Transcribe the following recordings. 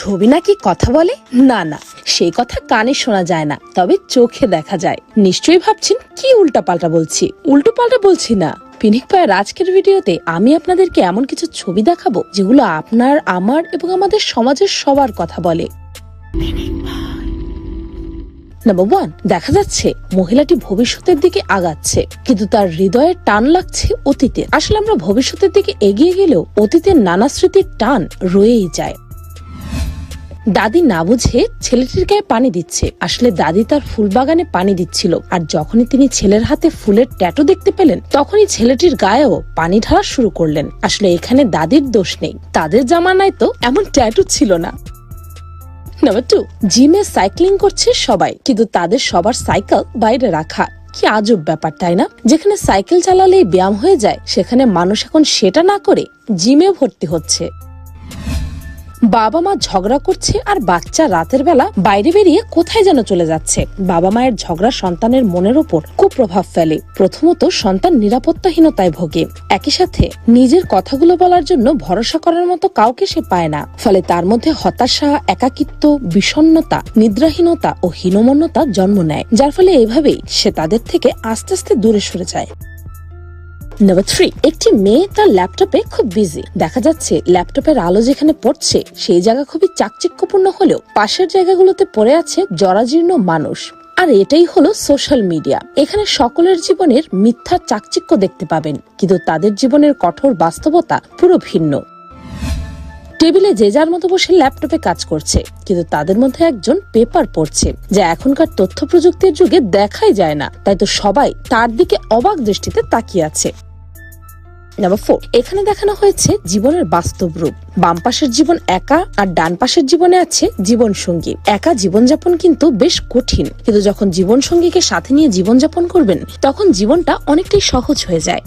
ছবি নাকি কথা বলে? না না, সেই কথা কানে শোনা যায় না, তবে চোখে দেখা যায়। নিশ্চয়ই ভাবছেন কি উল্টাপাল্টা বলছি। উল্টোপাল্টা বলছি না, পিনিক ভাইয়ের আজকের ভিডিওতে আমি আপনাদেরকে এমন কিছু ছবি দেখাবো যেগুলো আপনার, আমার এবং আমাদের সমাজের সবার কথা বলে। নাম্বার 1, দেখা যাচ্ছে মহিলাটি ভবিষ্যতের দিকে আগাচ্ছে, কিন্তু তার হৃদয়ে টান লাগছে অতীতের। আসলে আমরা ভবিষ্যতের দিকে এগিয়ে গেলেও অতীতের নানা স্মৃতির টান রয়েই যায়। দাদি না বুঝে ছেলেটির গায়ে পানি দিচ্ছে। আসলে দাদি তার ফুল বাগানে পানি দিচ্ছিল, আর যখনই তিনি ছেলের হাতে ফুলের ট্যাটু দেখতে পেলেন, তখনই ছেলেটির গায়েও পানি ঢালা শুরু করলেন। আসলে এখানে দাদির দোষ নেই, তাদের জামানায় তো এমন ট্যাটু ছিল না। নাম্বার 2, জিমে সাইক্লিং করছে সবাই, কিন্তু তাদের সবার সাইকেল বাইরে রাখা। কি আজব ব্যাপার, তাই না? যেখানে সাইকেল চালালেই ব্যায়াম হয়ে যায়, সেখানে মানুষ এখন সেটা না করে জিমে ভর্তি হচ্ছে। বাবা মা ঝগড়া করছে আর বাচ্চা রাতের বেলা বাইরে বেরিয়ে কোথায় যেন চলে যাচ্ছে। বাবা মায়ের ঝগড়া সন্তানের মনের উপর কুপ্রভাব ফেলে। প্রথমত, সন্তান নিরাপত্তাহীনতায় ভোগে। একই সাথে নিজের কথাগুলো বলার জন্য ভরসা করার মতো কাউকে সে পায় না। ফলে তার মধ্যে হতাশা, একাকিত্ব, বিষণ্ণতা, নিদ্রাহীনতা ও হীনমন্যতা জন্ম নেয়, যার ফলে এভাবেই সে তাদের থেকে আস্তে আস্তে দূরে সরে যায়। নাম্বার 3, একটি মেয়ে তার ল্যাপটপে খুব বিজি। দেখা যাচ্ছে ল্যাপটপের আলো যেখানে পড়ছে সেই জায়গা খুবই চাকচিক্যপূর্ণ হলেও পাশের জায়গাগুলোতে পড়ে আছে জরাজীর্ণ মানুষ। আর এটাই হলো সোশ্যাল মিডিয়া। এখানে সকলের জীবনের মিথ্যা চাকচিক্য দেখতে পাবেন, কিন্তু তাদের জীবনের কঠোর বাস্তবতা পুরো ভিন্ন। টেবিলে যে যার মতো বসে ল্যাপটপে কাজ করছে, কিন্তু তাদের মধ্যে একজন পেপার পড়ছে, যা এখনকার তথ্য প্রযুক্তির যুগে দেখাই যায় না। তাই তো সবাই তার দিকে অবাক দৃষ্টিতে তাকিয়ে আছে। নাম্বার 4, এখানে দেখানো হয়েছে জীবনের বাস্তব রূপ। বাম পাশের জীবন একা, আর ডান পাশের জীবনে আছে জীবন সঙ্গী। একা জীবনযাপন কিন্তু বেশ কঠিন, কিন্তু যখন জীবন সঙ্গীকে সাথে নিয়ে জীবনযাপন করবেন, তখন জীবনটা অনেকটাই সহজ হয়ে যায়।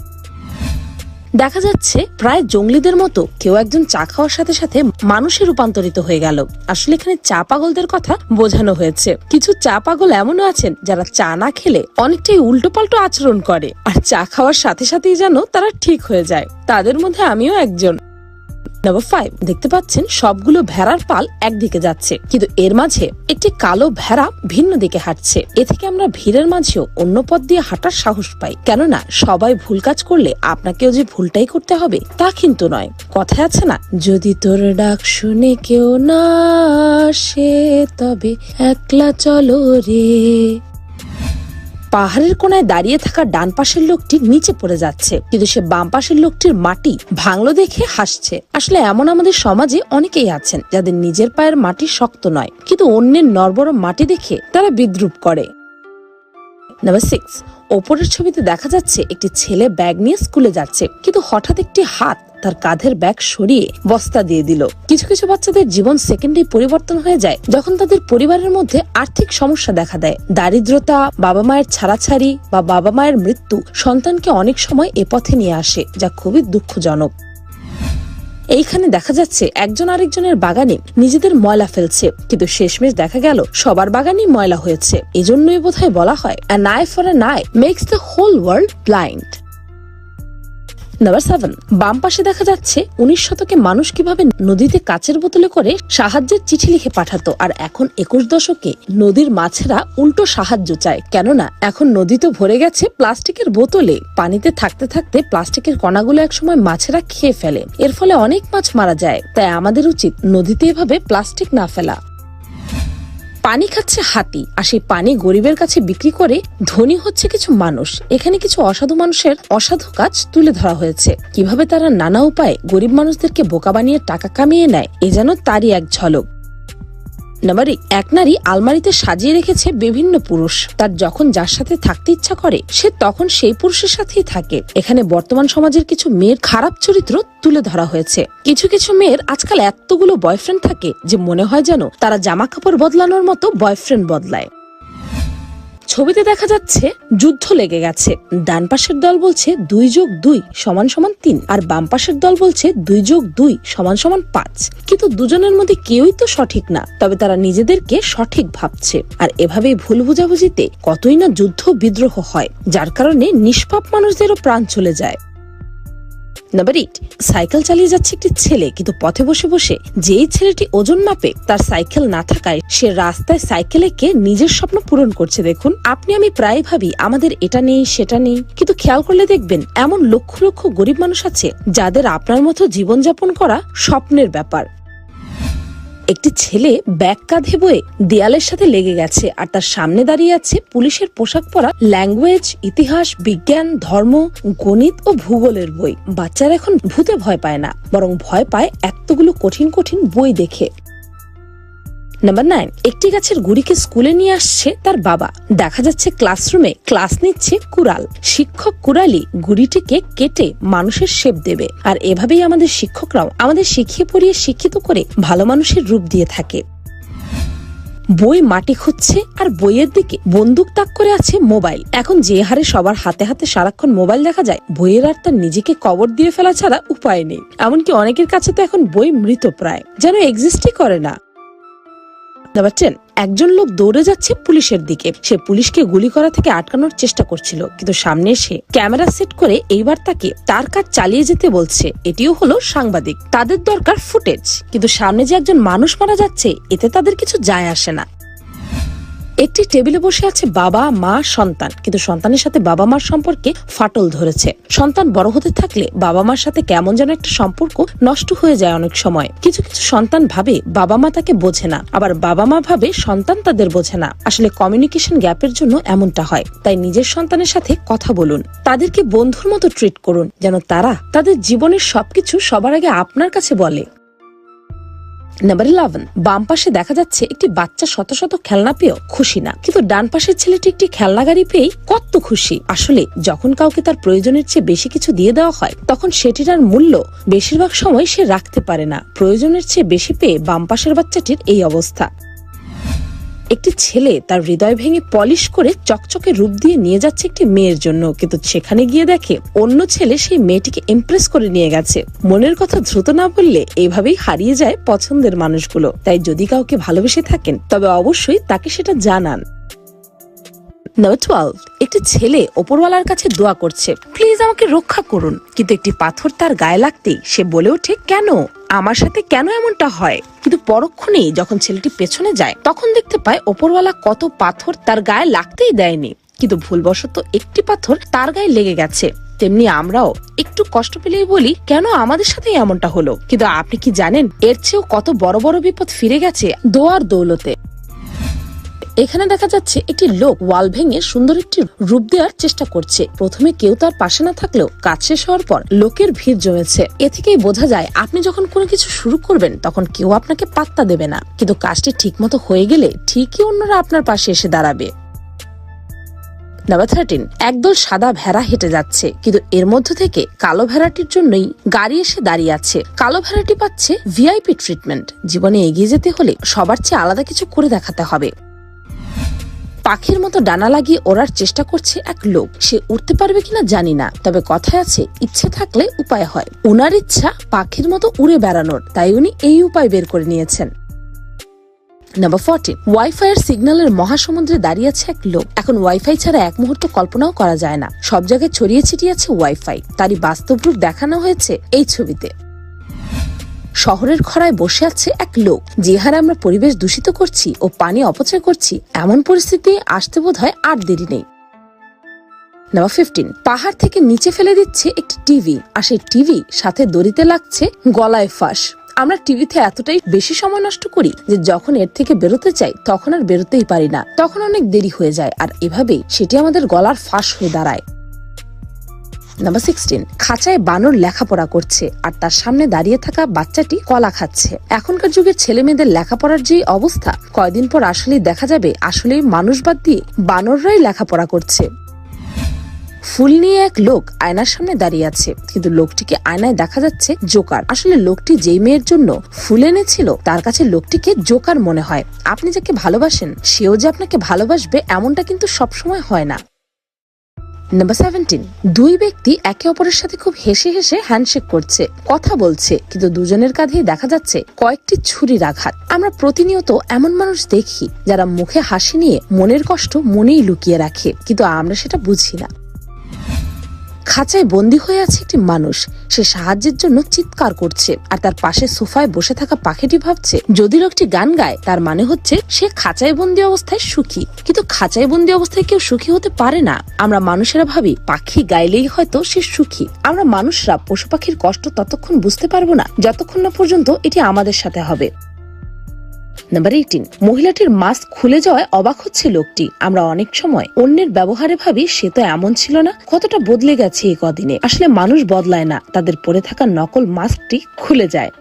দেখা যাচ্ছে প্রায় জঙ্গলিদের মতো কেউ একজন চা খাওয়ার সাথে সাথে মানুষে রূপান্তরিত হয়ে গেল। আসলে এখানে চা পাগলদের কথা বোঝানো হয়েছে। কিছু চা পাগল এমনও আছেন যারা চা না খেলে অনেকটাই উল্টো পাল্টো আচরণ করে, আর চা খাওয়ার সাথে সাথেই যেন তারা ঠিক হয়ে যায়। তাদের মধ্যে আমিও একজন। নাম্বার 5, দেখতে পাচ্ছেন সবগুলো ভেড়ার পাল একদিকে যাচ্ছে, কিন্তু এর মাঝে একটি কালো ভেড়া ভিন্ন দিকে হাঁটছে। এ থেকে আমরা ভিড়ের মাঝেও অন্য পথ দিয়ে হাঁটার সাহস পাই, কেননা সবাই ভুল কাজ করলে আপনাকেও যে ভুলটাই করতে হবে তা কিন্তু নয়। কথায় আছে না, যদি তোর ডাক শুনে কেউ না আসে, তবে একলা চলো রে। পাহাড়ের কোনায় দাঁড়িয়ে থাকা ডান পাশের লোকটি নিচে পড়ে যাচ্ছে, কিন্তু সে বাম পাশের লোকটির মাটি ভাঙলো দেখে হাসছে। আসলে এমন আমাদের সমাজে অনেকেই আছেন যাদের নিজের পায়ের মাটি শক্ত নয়, কিন্তু অন্যের নড়বড় মাটি দেখে তারা বিদ্রুপ করে। নাম্বার 6, ওপরের ছবিতে দেখা যাচ্ছে একটি ছেলে ব্যাগ নিয়ে স্কুলে যাচ্ছে, কিন্তু হঠাৎ একটি হাত তার কাঁধের ব্যাগ সরিয়ে বস্তা দিয়ে দিল। কিছু কিছু বাচ্চাদের জীবন সেকেন্ডে পরিবর্তন হয়ে যায় যখন তাদের পরিবারের মধ্যে আর্থিক সমস্যা দেখা দেয়। দারিদ্রতা, বাবা মায়ের ছাড়াছাড়ি বা বাবা মায়ের মৃত্যু সন্তানকে অনেক সময় এ পথে নিয়ে আসে, যা খুবই দুঃখজনক। এইখানে দেখা যাচ্ছে একজন আরেকজনের বাগানে নিজেদের ময়লা ফেলছে, কিন্তু শেষমেশ দেখা গেল সবার বাগানই ময়লা হয়েছে। এজন্যই বোধহয় বলা হয়, an eye for an eye makes the whole world blind। Number 7, বাম পাশে দেখা যাচ্ছে 19 শতকে মানুষ কিভাবে নদীতে কাচের বোতলে করে সাহায্যের চিঠি লিখে পাঠাতো, আর এখন 21 দশকে নদীর মাছেরা উল্টো সাহায্য চায়, কেননা এখন নদী তো ভরে গেছে প্লাস্টিকের বোতলে। পানিতে থাকতে থাকতে প্লাস্টিকের কণাগুলো একসময় মাছেরা খেয়ে ফেলে, এর ফলে অনেক মাছ মারা যায়। তাই আমাদের উচিত নদীতে এভাবে প্লাস্টিক না ফেলা। পানি খাচ্ছে হাতি, আর সেই পানি গরিবের কাছে বিক্রি করে ধনী হচ্ছে কিছু মানুষ। এখানে কিছু অসাধু মানুষের অসাধু কাজ তুলে ধরা হয়েছে, কিভাবে তারা নানা উপায়ে গরিব মানুষদেরকে বোকা বানিয়ে টাকা কামিয়ে নেয়, এ যেন তারই এক ঝলক। নাম্বার 8, এক নারী আলমারিতে সাজিয়ে রেখেছে বিভিন্ন পুরুষ। তার যখন যার সাথে থাকতে ইচ্ছা করে সে তখন সেই পুরুষের সাথেই থাকে। এখানে বর্তমান সমাজের কিছু মেয়ের খারাপ চরিত্র তুলে ধরা হয়েছে। কিছু কিছু মেয়ের আজকাল এতগুলো বয়ফ্রেন্ড থাকে যে মনে হয় যেন তারা জামা কাপড় বদলানোর মতো বয়ফ্রেন্ড বদলায়। ছবিতে দেখা যাচ্ছে যুদ্ধ লেগে গেছে। ডান পাশের দল বলছে 2+2 = 3, আর বাম পাশের দল বলছে 2+2 = 5। কিন্তু দুজনের মধ্যে কেউই তো সঠিক না, তবে তারা নিজেদেরকে সঠিক ভাবছে। আর এভাবেই ভুল বুঝাবুঝিতে কতই না যুদ্ধ বিদ্রোহ হয়, যার কারণে নিষ্পাপ মানুষদেরও প্রাণ চলে যায়। নাম্বার 8, সাইকেল চালিয়ে যাচ্ছে একটি ছেলে, কিন্তু পথে বসে বসে যেই ছেলেটি ওজন মাপে তার সাইকেল না থাকায় সে রাস্তায় সাইকেলে কে নিজের স্বপ্ন পূরণ করছে। দেখুন, আপনি আমি প্রায় ভাবি আমাদের এটা নেই সেটা নেই, কিন্তু খেয়াল করলে দেখবেন এমন লক্ষ লক্ষ গরিব মানুষ আছে যাদের আপনার মতো জীবনযাপন করা স্বপ্নের ব্যাপার। একটি ছেলে ব্যাগ কাঁধে বয়ে দেয়ালের সাথে লেগে গেছে, আর তার সামনে দাঁড়িয়ে আছে পুলিশের পোশাক পরা ল্যাঙ্গুয়েজ, ইতিহাস, বিজ্ঞান, ধর্ম, গণিত ও ভূগোলের বই। বাচ্চারা এখন ভূতে ভয় পায় না, বরং ভয় পায় এতগুলো কঠিন কঠিন বই দেখে। নাম্বার 9, একটি গাছের গুড়িকে স্কুলে নিয়ে আসছে তার বাবা। দেখা যাচ্ছে ক্লাসরুমে ক্লাস নিচ্ছে কুড়াল। শিক্ষক কুড়ালি গুড়িটিকে কেটে মানুষের শেপ দেবে, আর এভাবেই আমাদের শিক্ষকরাও আমাদের শিখিয়ে পড়িয়ে শিক্ষিত করে ভালো মানুষের রূপ দিয়ে থাকে। বই মাটি খুঁজছে, আর বইয়ের দিকে বন্দুক তাক করে আছে মোবাইল। এখন যে হারে সবার হাতে হাতে সারাক্ষণ মোবাইল দেখা যায়, বইয়ের আর তার নিজেকে কবর দিয়ে ফেলা ছাড়া উপায় নেই। এমনকি অনেকের কাছে তো এখন বই মৃতপ্রায়, যেন এক্সিস্টই করে না। নাম্বার 10, একজন লোক দৌড়ে যাচ্ছে পুলিশের দিকে। সে পুলিশকে গুলি করা থেকে আটকানোর চেষ্টা করছিল, কিন্তু সামনে এসে ক্যামেরা সেট করে এইবার তাকে তার কাজ চালিয়ে যেতে বলছে। এটিও হলো সাংবাদিক, তাদের দরকার ফুটেজ, কিন্তু সামনে যে একজন মানুষ মারা যাচ্ছে এতে তাদের কিছু যায় আসে না। একটি টেবিলে বসে আছে বাবা, মা, সন্তান, কিন্তু সন্তানের সাথে বাবা মার সম্পর্কে ফাটল ধরেছে। সন্তান বড় হতে থাকলে বাবা মার সাথে কেমন যেন একটা সম্পর্ক নষ্ট হয়ে যায় অনেক সময়। কিছু কিছু সন্তান ভাবে বাবা মা তাকে বোঝে না, আবার বাবা মা ভাবে সন্তান তাদের বোঝে না। আসলে কমিউনিকেশন গ্যাপের জন্য এমনটা হয়। তাই নিজের সন্তানের সাথে কথা বলুন, তাদেরকে বন্ধুর মতো ট্রিট করুন, যেন তারা তাদের জীবনের সবকিছু সবার আগে আপনার কাছে বলে। নাম্বার 11, বাম পাশে দেখা যাচ্ছে একটি বাচ্চা শত শত খেলনা পেয়েও খুশি না, কিন্তু ডান পাশের ছেলেটি একটি খেলনা গাড়ি পেয়ে কত খুশি। আসলে যখন কাউকে তার প্রয়োজনের চেয়ে বেশি কিছু দিয়ে দেওয়া হয়, তখন সেটির আর মূল্য বেশিরভাগ সময় সে রাখতে পারে না। প্রয়োজনের চেয়ে বেশি পেয়ে বাম পাশের বাচ্চাটির এই অবস্থা। একটি ছেলে তার হৃদয় ভেঙে পলিশ করে চকচকে রূপ দিয়ে নিয়ে যাচ্ছে একটি মেয়ের জন্য, কিন্তু সেখানে গিয়ে দেখে অন্য ছেলে সেই মেয়েটিকে ইমপ্রেস করে নিয়ে গেছে। মনের কথা দ্রুত না বললে এভাবেই হারিয়ে যায় পছন্দের মানুষগুলো। তাই যদি কাউকে ভালোবেসে থাকেন তবে অবশ্যই তাকে সেটা জানান। নাম্বার 12, একটি ছেলে ওপরওয়ালার কাছে দোয়া করছে, প্লিজ আমাকে রক্ষা করুন, কিন্তু একটি পাথর তার গায়ে লাগতেই সে বলে ওঠে, কেন আমার সাথে কেন এমনটা হয়? কিন্তু পরক্ষণেই যখন ছেলেটি পেছনে যায় তখন দেখতে পায় ওপরওয়ালা কত পাথর তার গায়ে লাগতেই দেয়নি, কিন্তু ভুলবশত একটি পাথর তার গায়ে লেগে গেছে। তেমনি আমরাও একটু কষ্ট পেলেই বলি, কেন আমাদের সাথে এমনটা হলো? কিন্তু আপনি কি জানেন এর চেয়েও কত বড় বড় বিপদ ফিরে গেছে দোয়ার দৌলতে। এখানে দেখা যাচ্ছে একটি লোক ওয়াল ভেঙে সুন্দর একটি রূপ দেওয়ার চেষ্টা করছে। প্রথমে কেউ তার পাশে না থাকলেও কাজ শেষ হওয়ার পর লোকের ভিড় জমেছে। এ থেকেই বোঝা যায় আপনি যখন কোনো কিছু শুরু করবেন তখন কেউ আপনাকে পাত্তা দেবে না, কিন্তু কাজটি ঠিক মতো হয়ে গেলে ঠিকই অন্যরা আপনার পাশে এসে দাঁড়াবে। নাম্বার 13, একদল সাদা ভেড়া হেঁটে যাচ্ছে, কিন্তু এর মধ্য থেকে কালো ভেড়াটির জন্যই গাড়ি এসে দাঁড়িয়ে আছে। কালো ভেড়াটি পাচ্ছে ভিআইপি ট্রিটমেন্ট। জীবনে এগিয়ে যেতে হলে সবার চেয়ে আলাদা কিছু করে দেখাতে হবে। পাখির মতো ডানা লাগিয়ে ওড়ার চেষ্টা করছে এক লোক। সে উঠতে পারবে কিনা জানি না, তবে কথায় আছে ইচ্ছে থাকলে উপায় হয়। ওনার ইচ্ছা পাখির মতো উড়ে বেড়ানোর, তাই উনি এই উপায় বের করে নিয়েছেন। নাম্বার 14, ওয়াইফাই এর সিগন্যালের মহাসমুদ্রে দাঁড়িয়ে আছে এক লোক। এখন ওয়াইফাই ছাড়া এক মুহূর্ত কল্পনাও করা যায় না। সব জায়গায় ছড়িয়ে ছিটিয়ে আছে ওয়াইফাই, তারই বাস্তব রূপ দেখানো হয়েছে এই ছবিতে। শহরের খরায় বসে আছে এক লোক। যে হারে আমরা পরিবেশ দূষিত করছি ও পানি অপচয় করছি, এমন পরিস্থিতি আসতে বোধহয় আর দেরি নেই। নাম্বার 15, পাহাড় থেকে নিচে ফেলে দিচ্ছে একটি টিভি, আর সেই টিভি সাথে দড়িতে লাগছে গলায় ফাঁস। আমরা টিভিতে এতটাই বেশি সময় নষ্ট করি যে যখন এর থেকে বেরোতে চাই তখন আর বেরোতেই পারি না, তখন অনেক দেরি হয়ে যায়, আর এভাবেই সেটি আমাদের গলার ফাঁস হয়ে দাঁড়ায়। নাম্বার 16, খাঁচায় বানর লেখাপড়া করছে, আর তার সামনে দাঁড়িয়ে থাকা বাচ্চাটি কলা খাচ্ছে। এখনকার যুগের ছেলে মেয়েদের লেখাপড়ার যে অবস্থা, কয়দিন পর আসলেই দেখা যাবে আসলেই মানুষ বাদ দিয়ে বানররাই লেখাপড়া করছে। ফুল নিয়ে এক লোক আয়নার সামনে দাঁড়িয়ে আছে, কিন্তু লোকটিকে আয়নায় দেখা যাচ্ছে জোকার। আসলে লোকটি যেই মেয়ের জন্য ফুল এনেছিল তার কাছে লোকটিকে জোকার মনে হয়। আপনি যাকে ভালোবাসেন সেও যে আপনাকে ভালোবাসবে এমনটা কিন্তু সবসময় হয় না। নাম্বার 17, দুই ব্যক্তি একে অপরের সাথে খুব হেসে হেসে হ্যান্ডশেক করছে, কথা বলছে, কিন্তু দুজনের কাঁধেই দেখা যাচ্ছে কয়েকটি ছুরির আঘাত। আমরা প্রতিনিয়ত এমন মানুষ দেখি যারা মুখে হাসি নিয়ে মনের কষ্ট মনেই লুকিয়ে রাখে, কিন্তু আমরা সেটা বুঝি না। খাঁচায় বন্দী হয়ে আছে একটি মানুষ। সে সাহায্যের জন্য চিৎকার করছে, আর তার পাশে সোফায় বসে থাকা পাখিটি ভাবছে যদি লোকটি গান গায় তার মানে হচ্ছে সে খাঁচায় বন্দী অবস্থায় সুখী। কিন্তু খাঁচায় বন্দী অবস্থায় কেউ সুখী হতে পারে না। আমরা মানুষেরা ভাবি পাখি গাইলেই হয়তো সে সুখী। আমরা মানুষরা পশু পাখির কষ্ট ততক্ষণ বুঝতে পারবো না যতক্ষণ না পর্যন্ত এটি আমাদের সাথে হবে। নাম্বার 18, মহিলাটির মাস্ক খুলে যাওয়ায় অবাক হচ্ছে লোকটি। আমরা অনেক সময় অন্যের ব্যবহারে ভাবি সে তো এমন ছিল না, কতটা বদলে গেছে এই কদিনে। আসলে মানুষ বদলায় না, তাদের পরে থাকা নকল মাস্কটি খুলে যায়।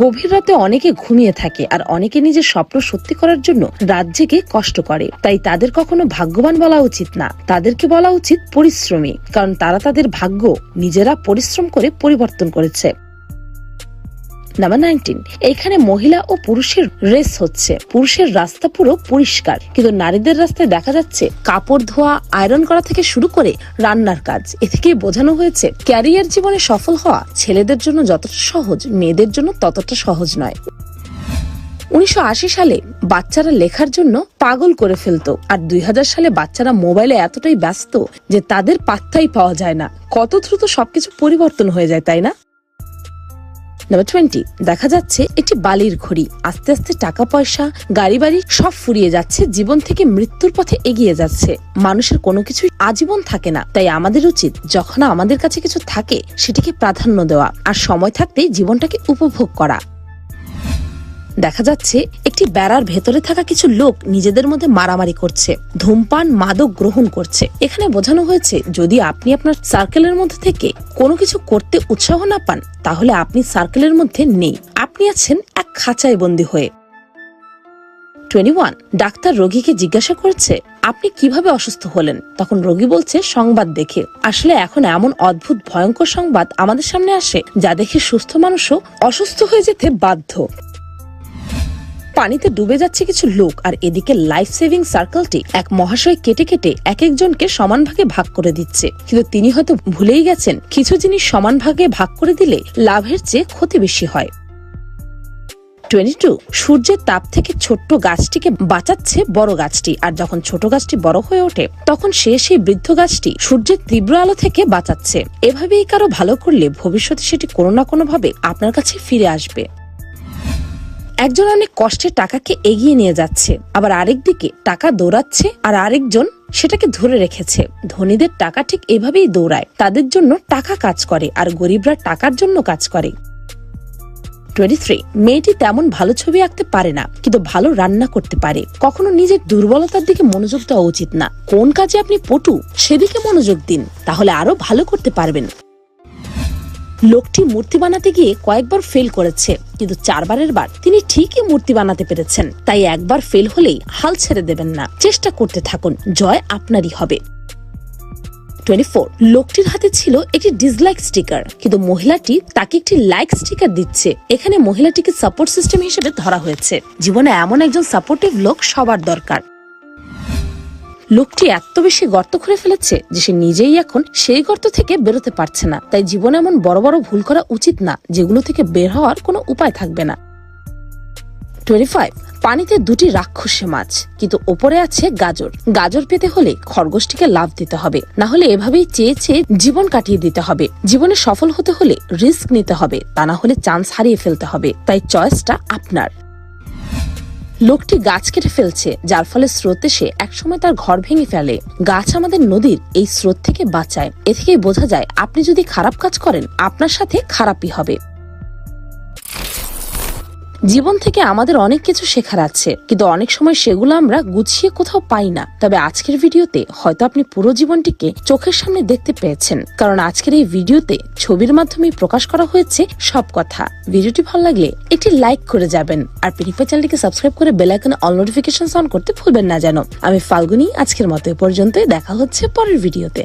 গভীর রাতে অনেকে ঘুমিয়ে থাকে, আর অনেকে নিজের স্বপ্ন সত্যি করার জন্য রাত জেগে কষ্ট করে। তাই তাদের কখনো ভাগ্যবান বলা উচিত না, তাদেরকে বলা উচিত পরিশ্রমী, কারণ তারা তাদের ভাগ্য নিজেরা পরিশ্রম করে পরিবর্তন করেছে। নাম্বার 19, এখানে মহিলা ও পুরুষের রেস হচ্ছে। পুরুষের রাস্তা পুরো পরিষ্কার, কিন্তু নারীদের রাস্তায় দেখা যাচ্ছে কাপড় ধোয়া, আয়রন করা থেকে শুরু করে রান্নার কাজ। এ থেকেই বোঝানো হয়েছে ক্যারিয়ার জীবনে সফল হওয়া ছেলেদের জন্য যতটা সহজ, মেয়েদের জন্য ততটা সহজ নয়। 1980 সালে বাচ্চারা লেখার জন্য পাগল করে ফেলতো, আর 2000 সালে বাচ্চারা মোবাইলে এতটাই ব্যস্ত যে তাদের পাত্তাই পাওয়া যায় না। কত দ্রুত সবকিছু পরিবর্তন হয়ে যায়, তাই না? নাম্বার 20, দেখা যাচ্ছে একটি বালির ঘড়ি। আস্তে আস্তে টাকা পয়সা, গাড়ি বাড়ি সব ফুরিয়ে যাচ্ছে, জীবন থেকে মৃত্যুর পথে এগিয়ে যাচ্ছে। মানুষের কোনো কিছুই আজীবন থাকে না, তাই আমাদের উচিত যখন আমাদের কাছে কিছু থাকে সেটিকে প্রাধান্য দেওয়া, আর সময় থাকতেই জীবনটাকে উপভোগ করা। দেখা যাচ্ছে একটি বেড়ার ভেতরে থাকা কিছু লোক নিজেদের মধ্যে মারামারি করছে, ধূমপান, মাদক গ্রহণ করছে। এখানে বোঝানো হয়েছে যদি আপনি আপনার সার্কেলের মধ্যে থেকে কোনো কিছু করতে উৎসাহ না পান, তাহলে আপনি সার্কেলের মধ্যে নেই, আপনি আছেন এক খাঁচায় বন্দী হয়ে। 21, ডাক্তার রোগীকে জিজ্ঞাসা করছে আপনি কিভাবে অসুস্থ হলেন? তখন রোগী বলছে সংবাদ দেখে। আসলে এখন এমন অদ্ভুত ভয়ঙ্কর সংবাদ আমাদের সামনে আসে যা দেখে সুস্থ মানুষও অসুস্থ হয়ে যেতে বাধ্য। পানিতে ডুবে যাচ্ছে কিছু লোক, আর এদিকে লাইফ সেভিং সার্কেলটি এক মহাশয় কেটে কেটে এক একজনকে সমান ভাগে ভাগ করে দিচ্ছে। কিন্তু তিনি হয়তো ভুলেই গেছেন কিছু জিনিস সমান ভাগে ভাগ করে দিলে লাভের চেয়ে ক্ষতি বেশি হয়। 22, সূর্যের তাপ থেকে ছোট্ট গাছটিকে বাঁচাচ্ছে বড় গাছটি, আর যখন ছোট গাছটি বড় হয়ে ওঠে তখন সেই বৃদ্ধ গাছটি সূর্যের তীব্র আলো থেকে বাঁচাচ্ছে। এভাবেই কারো ভালো করলে ভবিষ্যতে সেটি কোনো না কোনো ভাবে আপনার কাছে ফিরে আসবে। একজন অনেক কষ্টে টাকাকে এগিয়ে নিয়ে যাচ্ছে, আবার আরেকদিকে টাকা দৌড়াচ্ছে, আর আরেকজন সেটাকে ধরে রেখেছে। ধনীদের টাকা ঠিক এভাবেই দৌড়ায়, তাদের জন্য টাকা কাজ করে, আর গরিবরা টাকার জন্য কাজ করে। 23, মেয়েটি তেমন ভালো ছবি আঁকতে পারে না, কিন্তু ভালো রান্না করতে পারে। কখনো নিজের দুর্বলতার দিকে মনোযোগ দেওয়া উচিত না। কোন কাজে আপনি পটু সেদিকে মনোযোগ দিন, তাহলে আরো ভালো করতে পারবেন। লোকটি মূর্তি বানাতে গিয়ে কয়েকবার ফেল করেছে, কিন্তু 4বারের বার তিনি ঠিকই মূর্তি বানাতে পেরেছেন। তাই একবার ফেল হলেই হাল ছেড়ে দেবেন না, চেষ্টা করতে থাকুন, জয় আপনারই হবে। 24, লোকটির হাতে ছিল একটি ডিসলাইক স্টিকার, কিন্তু মহিলাটি তাকে একটি লাইক স্টিকার দিচ্ছে। এখানে মহিলাটিকে সাপোর্ট সিস্টেম হিসেবে ধরা হয়েছে। জীবনে এমন একজন সাপোর্টিভ লোক সবার দরকার। লোকটি এত বেশি গর্ত খুঁড়ে ফেলেছে যে সে নিজেই এখন সেই গর্ত থেকে বেরোতে পারছে না। তাই জীবনে এমন বড় বড় ভুল করা উচিত না যেগুলো থেকে বের হওয়ার কোনো উপায় থাকবে না। 25, পানিতে দুটি রাক্ষসী মাছ, কিন্তু ওপরে আছে গাজর। গাজর পেতে হলে খরগোশটিকে লাভ দিতে হবে, না হলে এভাবেই চেয়ে চেয়ে জীবন কাটিয়ে দিতে হবে। জীবনে সফল হতে হলে রিস্ক নিতে হবে, তা না হলে চান্স হারিয়ে ফেলতে হবে। তাই চয়েসটা আপনার। লোকটি গাছ কেটে ফেলছে, যার ফলে স্রোতে সে একসময় তার ঘর ভেঙে ফেলে। গাছ আমাদের নদীর এই স্রোত থেকে বাঁচায়। এ থেকেই বোঝা যায় আপনি যদি খারাপ কাজ করেন আপনার সাথে খারাপই হবে। জীবন থেকে আমাদের অনেক কিছু শেখার আছে, কিন্তু অনেক সময় সেগুলো আমরা গুছিয়ে কোথাও পাই না। তবে আজকের ভিডিওতে হয়তো আপনি পুরো জীবনটিকে চোখের সামনে দেখতে পেয়েছেন, কারণ আজকের এই ভিডিওতে ছবির মাধ্যমে প্রকাশ করা হয়েছে সব কথা। ভিডিওটি ভালো লাগলে একটি লাইক করে যাবেন, আর পিনিফাই চ্যানেলটিকে সাবস্ক্রাইব করে বেল আইকনে অল নোটিফিকেশন অন করতে ভুলবেন না যেন। আমি ফাল্গুনী, আজকের মতো এ পর্যন্তই। দেখা হচ্ছে পরের ভিডিওতে।